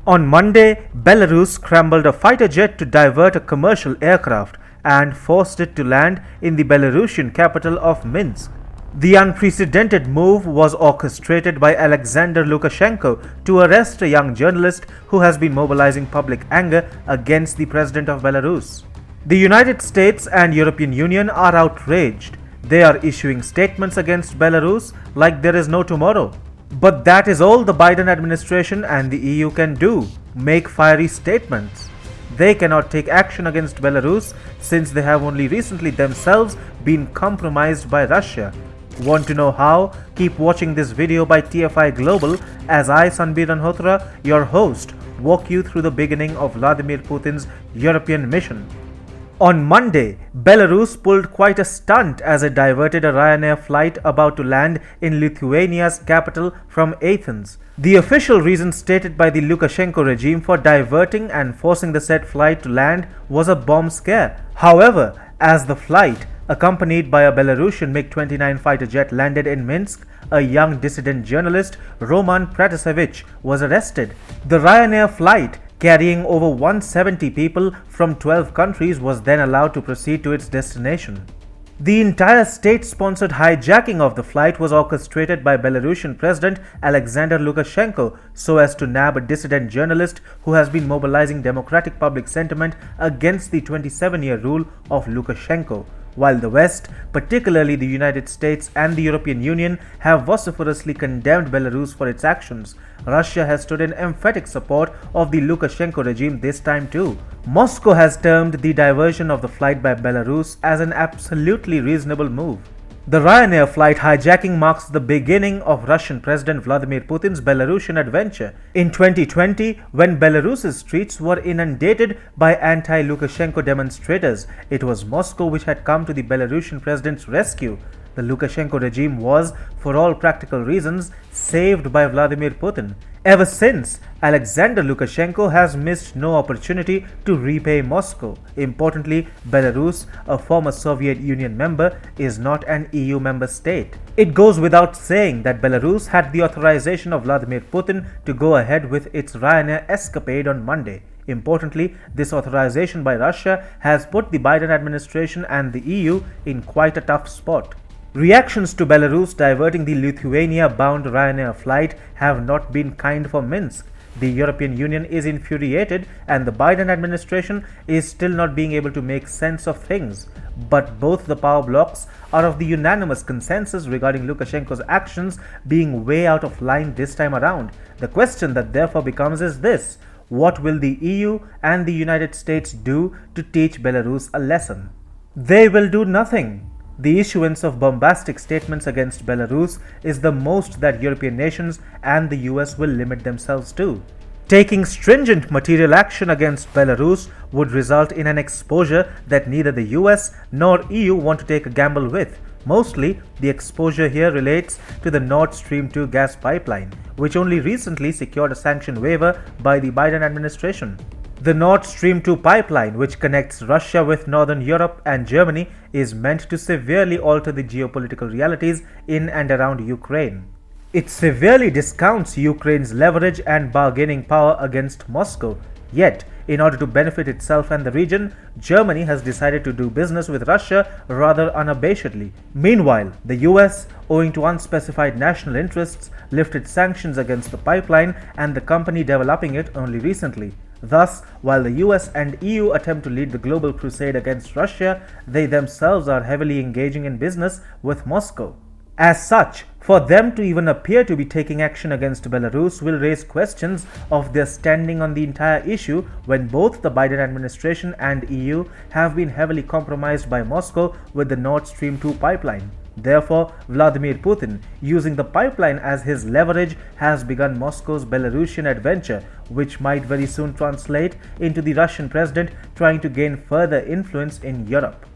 On Monday, Belarus scrambled a fighter jet to divert a commercial aircraft and forced it to land in the Belarusian capital of Minsk. The unprecedented move was orchestrated by Alexander Lukashenko to arrest a young journalist who has been mobilizing public anger against the president of Belarus. The United States and European Union are outraged. They are issuing statements against Belarus like there is no tomorrow. But that is all the Biden administration and the EU can do, make fiery statements. They cannot take action against Belarus since they have only recently themselves been compromised by Russia. Want to know how? Keep watching this video by TFI Global as I, Sanbir Ranhotra, your host, walk you through the beginning of Vladimir Putin's European mission. On Monday, Belarus pulled quite a stunt as it diverted a Ryanair flight about to land in Lithuania's capital from Athens. The official reason stated by the Lukashenko regime for diverting and forcing the said flight to land was a bomb scare. However, as the flight, accompanied by a Belarusian MiG-29 fighter jet, landed in Minsk, a young dissident journalist, Roman Pratasevich, was arrested. The Ryanair flight, carrying over 170 people from 12 countries, was then allowed to proceed to its destination. The entire state-sponsored hijacking of the flight was orchestrated by Belarusian President Alexander Lukashenko so as to nab a dissident journalist who has been mobilizing democratic public sentiment against the 27-year rule of Lukashenko. While the West, particularly the United States and the European Union, have vociferously condemned Belarus for its actions, Russia has stood in emphatic support of the Lukashenko regime this time too. Moscow has termed the diversion of the flight by Belarus as an absolutely reasonable move. The Ryanair flight hijacking marks the beginning of Russian President Vladimir Putin's Belarusian adventure. In 2020, when Belarus's streets were inundated by anti-Lukashenko demonstrators, it was Moscow which had come to the Belarusian president's rescue. The Lukashenko regime was, for all practical reasons, saved by Vladimir Putin. Ever since, Alexander Lukashenko has missed no opportunity to repay Moscow. Importantly, Belarus, a former Soviet Union member, is not an EU member state. It goes without saying that Belarus had the authorization of Vladimir Putin to go ahead with its Ryanair escapade on Monday. Importantly, this authorization by Russia has put the Biden administration and the EU in quite a tough spot. Reactions to Belarus diverting the Lithuania-bound Ryanair flight have not been kind for Minsk. The European Union is infuriated and the Biden administration is still not being able to make sense of things. But both the power blocs are of the unanimous consensus regarding Lukashenko's actions being way out of line this time around. The question that therefore becomes is this: what will the EU and the United States do to teach Belarus a lesson? They will do nothing. The issuance of bombastic statements against Belarus is the most that European nations and the US will limit themselves to. Taking stringent material action against Belarus would result in an exposure that neither the US nor EU want to take a gamble with. Mostly, the exposure here relates to the Nord Stream 2 gas pipeline, which only recently secured a sanction waiver by the Biden administration. The Nord Stream 2 pipeline, which connects Russia with Northern Europe and Germany, is meant to severely alter the geopolitical realities in and around Ukraine. It severely discounts Ukraine's leverage and bargaining power against Moscow. Yet, in order to benefit itself and the region, Germany has decided to do business with Russia rather unabashedly. Meanwhile, the US, owing to unspecified national interests, lifted sanctions against the pipeline and the company developing it only recently. Thus, while the US and EU attempt to lead the global crusade against Russia, they themselves are heavily engaging in business with Moscow. As such, for them to even appear to be taking action against Belarus will raise questions of their standing on the entire issue when both the Biden administration and EU have been heavily compromised by Moscow with the Nord Stream 2 pipeline. Therefore, Vladimir Putin, using the pipeline as his leverage, has begun Moscow's Belarusian adventure, which might very soon translate into the Russian president trying to gain further influence in Europe.